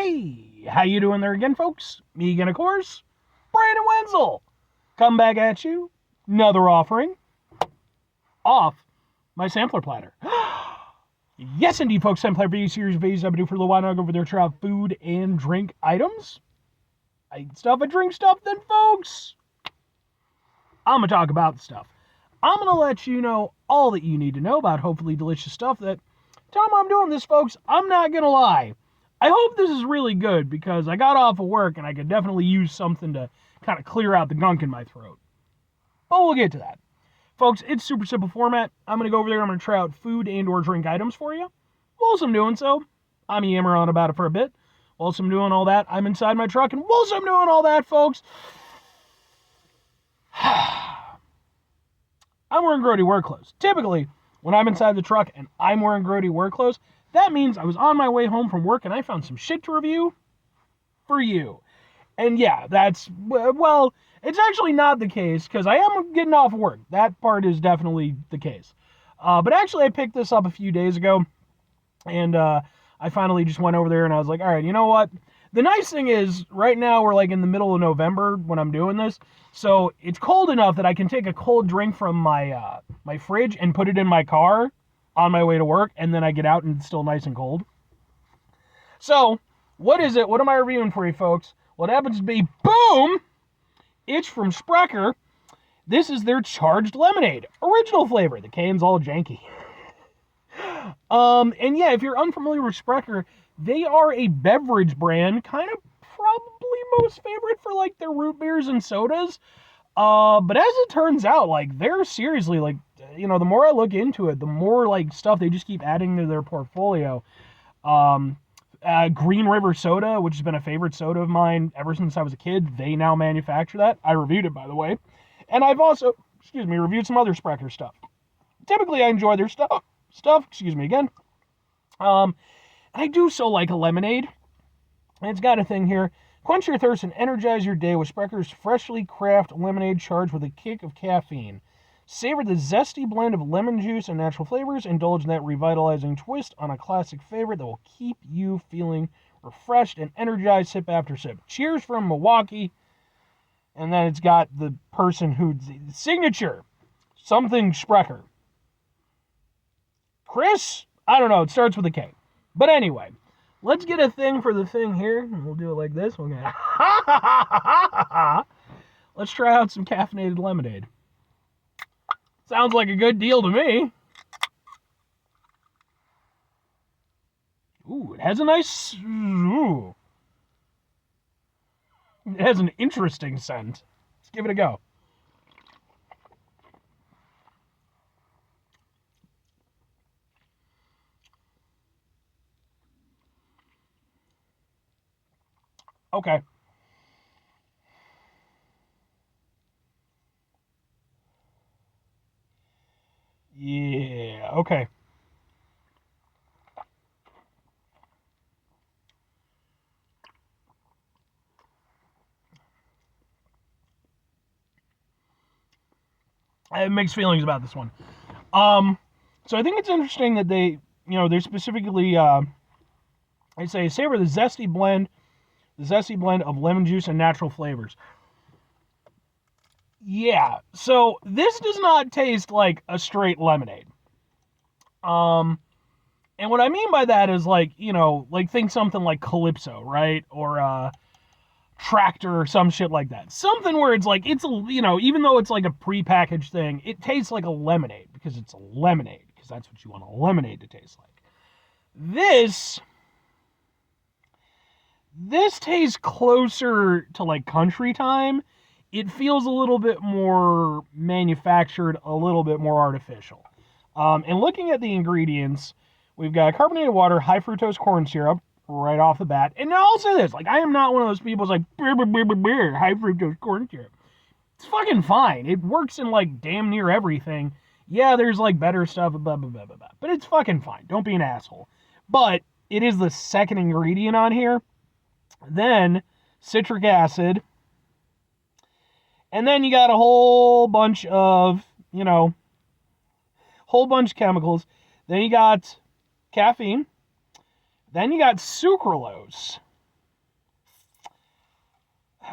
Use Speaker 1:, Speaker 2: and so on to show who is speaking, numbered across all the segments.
Speaker 1: Hey, how you doing there again, folks? Me again, of course, Brandon Wenzel. Come back at you, another offering off my sampler platter. Yes, indeed, folks, sampler V series of V's I've been doing for a little while now. Over there, try out food and drink items. I eat stuff, I drink stuff, then, folks, I'm going to talk about the stuff. I'm going to let you know all that you need to know about hopefully delicious stuff that, time I'm doing this, folks, I'm not going to lie. I hope this is really good because I got off of work and I could definitely use something to kind of clear out the gunk in my throat. But we'll get to that. Folks, it's super simple format. I'm going to go over there. I'm going to try out food and or drink items for you. Whilst I'm doing so, I'm yammering on about it for a bit. Whilst I'm doing all that, I'm inside my truck. And whilst I'm doing all that, folks, I'm wearing grody work clothes. Typically, when I'm inside the truck and I'm wearing grody work clothes, that means I was on my way home from work and I found some shit to review for you. And yeah, that's, well, it's actually not the case because I am getting off work. That part is definitely the case. But actually, I picked this up a few days ago and I finally just went over there and I was like, all right, you know what? The nice thing is right now we're like in the middle of November when I'm doing this. So it's cold enough that I can take a cold drink from my my fridge and put it in my car on my way to work, and then I get out and it's still nice and cold. So, what is it? What am I reviewing for you, folks? What happens to be, boom, it's from Sprecher. This is their charged lemonade. Original flavor. The can's all janky. And yeah, if you're unfamiliar with Sprecher, they are a beverage brand, kind of probably most favorite for like their root beers and sodas. But as it turns out, like, they're seriously, like, you know, the more I look into it, the more, like, stuff they just keep adding to their portfolio. Green River Soda, which has been a favorite soda of mine ever since I was a kid, they now manufacture that. I reviewed it, by the way. And I've also, reviewed some other Sprecher stuff. Typically, I enjoy their stuff, again. I do so like a lemonade. And it's got a thing here. Quench your thirst and energize your day with Sprecher's freshly crafted lemonade charged with a kick of caffeine. Savor the zesty blend of lemon juice and natural flavors. Indulge in that revitalizing twist on a classic favorite that will keep you feeling refreshed and energized sip after sip. Cheers from Milwaukee. And then it's got the person who's signature. Something Sprecher. Chris? I don't know. It starts with a K. But anyway. Let's get a thing for the thing here. We'll do it like this. We'll get Let's try out some caffeinated lemonade. Sounds like a good deal to me. Ooh, it has a nice... Ooh. It has an interesting scent. Let's give it a go. Okay. Yeah, okay. I have mixed feelings about this one. So I think it's interesting that they specifically, I say, savor the zesty blend of lemon juice and natural flavors. Yeah, so this does not taste like a straight lemonade. And what I mean by that is like, like think something like Calypso, right? Or Tractor or some shit like that. Something where it's like, even though it's like a prepackaged thing, it tastes like a lemonade because it's a lemonade, because that's what you want a lemonade to taste like. This tastes closer to like country time. It feels a little bit more manufactured, a little bit more artificial. And looking at the ingredients, we've got carbonated water, high fructose corn syrup, right off the bat. And now I'll say this, like, I am not one of those people who's like, beer, high fructose corn syrup. It's fucking fine. It works in, like, damn near everything. Yeah, there's, like, better stuff, blah, blah, blah, blah, blah. But it's fucking fine. Don't be an asshole. But it is the second ingredient on here. Then, citric acid. And then you got a whole bunch of, chemicals. Then you got caffeine. Then you got sucralose.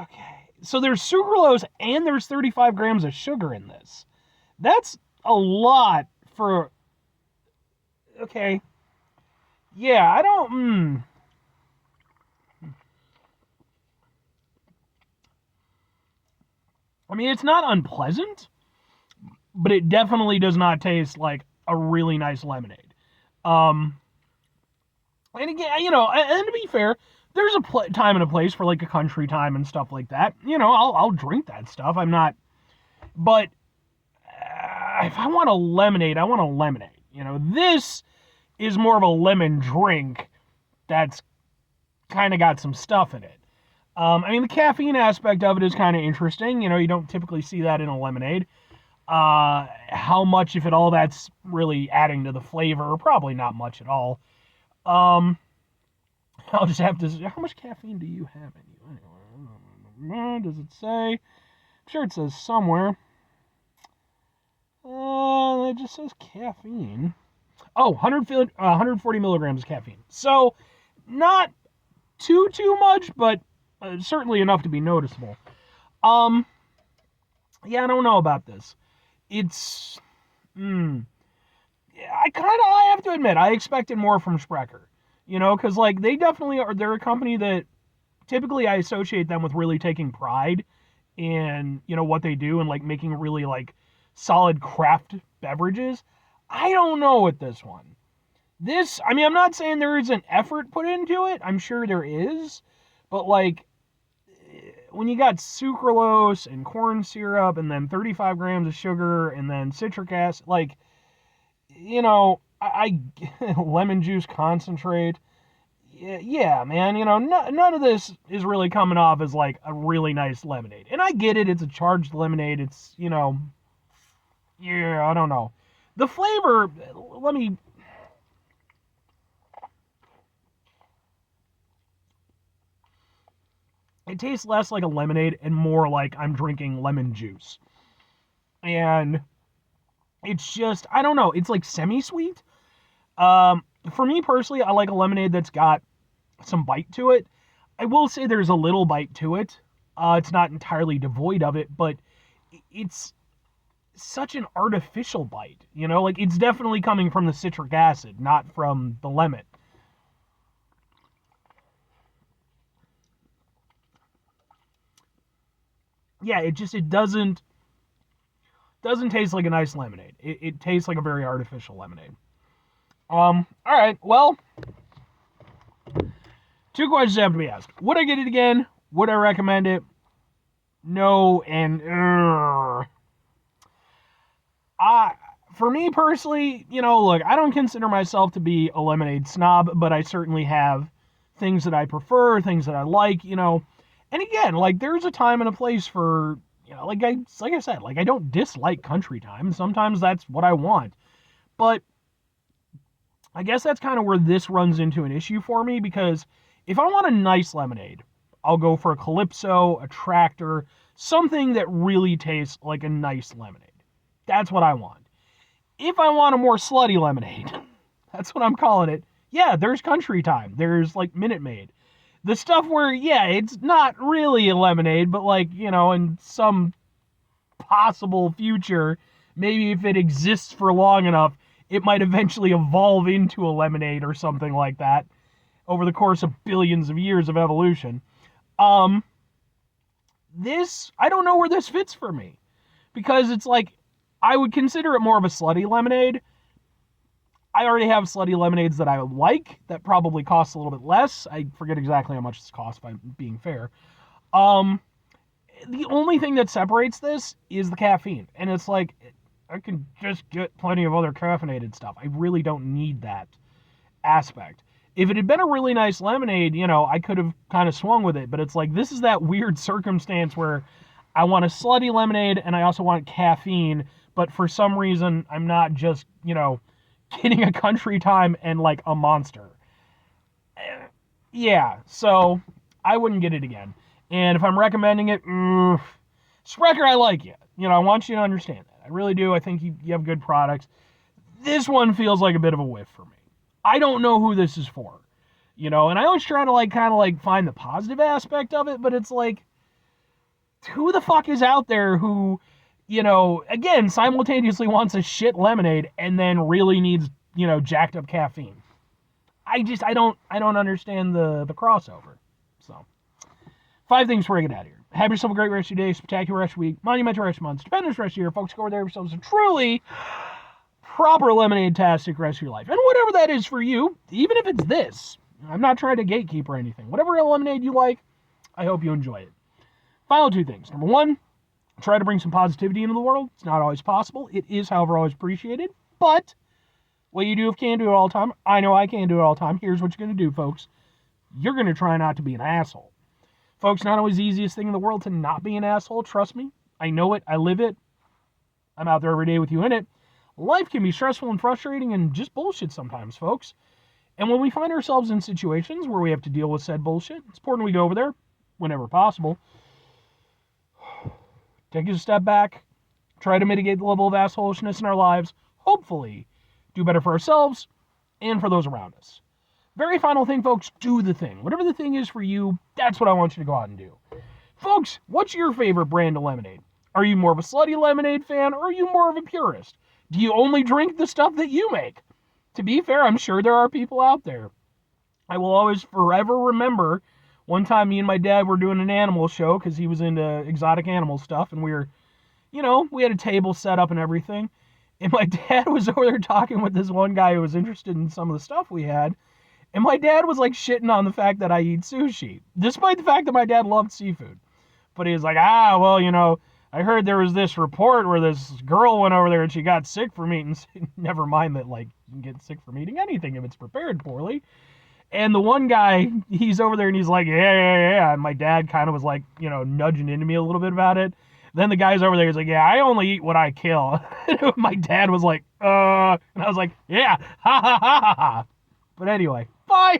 Speaker 1: Okay. So there's sucralose and there's 35 grams of sugar in this. That's a lot for... Okay. Yeah, I don't... I mean, it's not unpleasant, but it definitely does not taste like a really nice lemonade. Um, and again, and to be fair, there's a time and a place for like a country time and stuff like that. I'll drink that stuff. I'm not, but if I want a lemonade, I want a lemonade. This is more of a lemon drink that's kind of got some stuff in it. I mean, the caffeine aspect of it is kind of interesting. You don't typically see that in a lemonade. How much, if at all, that's really adding to the flavor? Probably not much at all. I'll just have to... How much caffeine do you have in you? Anyway, does it say? I'm sure it says somewhere. It just says caffeine. Oh, 140 milligrams of caffeine. So, not too much, but certainly enough to be noticeable. Yeah, I don't know about this. It's... I have to admit, I expected more from Sprecher. Because, like, they definitely are... They're a company that typically I associate them with really taking pride in, what they do and, like, making really, like, solid craft beverages. I don't know with this one. I'm not saying there isn't effort put into it. I'm sure there is. But, like, when you got sucralose and corn syrup and then 35 grams of sugar and then citric acid, like, I lemon juice concentrate. Yeah, man, none of this is really coming off as, like, a really nice lemonade. And I get it. It's a charged lemonade. It's, yeah, I don't know. The flavor, it tastes less like a lemonade and more like I'm drinking lemon juice. And it's just, I don't know, it's like semi-sweet. For me personally, I like a lemonade that's got some bite to it. I will say there's a little bite to it. It's not entirely devoid of it, but it's such an artificial bite, like it's definitely coming from the citric acid, not from the lemon. Yeah, it doesn't taste like a nice lemonade. It tastes like a very artificial lemonade. All right, well, 2 questions have to be asked. Would I get it again? Would I recommend it? No, and for me personally, look, I don't consider myself to be a lemonade snob, but I certainly have things that I prefer, things that I like, And again, like, there's a time and a place for, like I said, like, I don't dislike country time. Sometimes that's what I want. But I guess that's kind of where this runs into an issue for me, because if I want a nice lemonade, I'll go for a Calypso, a Tractor, something that really tastes like a nice lemonade. That's what I want. If I want a more slutty lemonade, that's what I'm calling it. Yeah, there's Country Time. There's, like, Minute Maid. The stuff where, yeah, it's not really a lemonade, but, like, in some possible future, maybe if it exists for long enough, it might eventually evolve into a lemonade or something like that over the course of billions of years of evolution. I don't know where this fits for me, because it's like, I would consider it more of a slutty lemonade. I already have slutty lemonades that I like that probably cost a little bit less. I forget exactly how much this costs, by being fair. The only thing that separates this is the caffeine. And it's like, I can just get plenty of other caffeinated stuff. I really don't need that aspect. If it had been a really nice lemonade, I could have kind of swung with it. But it's like, this is that weird circumstance where I want a slutty lemonade and I also want caffeine. But for some reason, I'm not just, getting a Country Time and, like, a Monster. Yeah, so I wouldn't get it again. And if I'm recommending it, Sprecher, I like you. I want you to understand that. I really do. I think you have good products. This one feels like a bit of a whiff for me. I don't know who this is for. And I always try to, like, kind of, like, find the positive aspect of it, but it's like, who the fuck is out there who, again, simultaneously wants a shit lemonade and then really needs, jacked up caffeine? I don't understand the crossover. So, 5 things before I get out of here. Have yourself a great rest of your day, spectacular rest of your week, monumental rest of your month, stupendous rest of your year. Folks, go over there yourselves a truly proper lemonade-tastic rest of your life. And whatever that is for you, even if it's this, I'm not trying to gatekeep or anything. Whatever lemonade you like, I hope you enjoy it. Final 2 things. Number 1, try to bring some positivity into the world. It's not always possible. It is, however, always appreciated. But what you do if you can't do it all the time, I know I can't do it all the time. Here's what you're going to do, folks. You're going to try not to be an asshole. Folks, not always the easiest thing in the world to not be an asshole. Trust me. I know it. I live it. I'm out there every day with you in it. Life can be stressful and frustrating and just bullshit sometimes, folks. And when we find ourselves in situations where we have to deal with said bullshit, it's important we go over there whenever possible. Take a step back. Try to mitigate the level of assholishness in our lives. Hopefully, do better for ourselves and for those around us. Very final thing, folks, do the thing. Whatever the thing is for you, that's what I want you to go out and do. Folks, what's your favorite brand of lemonade? Are you more of a slutty lemonade fan, or are you more of a purist? Do you only drink the stuff that you make? To be fair, I'm sure there are people out there. I will always forever remember one time me and my dad were doing an animal show because he was into exotic animal stuff, and we had a table set up and everything. And my dad was over there talking with this one guy who was interested in some of the stuff we had. And my dad was like shitting on the fact that I eat sushi, despite the fact that my dad loved seafood. But he was like, I heard there was this report where this girl went over there and she got sick from eating. Never mind that, like, you can get sick from eating anything if it's prepared poorly. And the one guy, he's over there and he's like, yeah. And my dad kind of was like, nudging into me a little bit about it. Then the guy's over there, he's like, yeah, I only eat what I kill. My dad was like, and I was like, yeah, ha ha ha ha ha. But anyway, bye.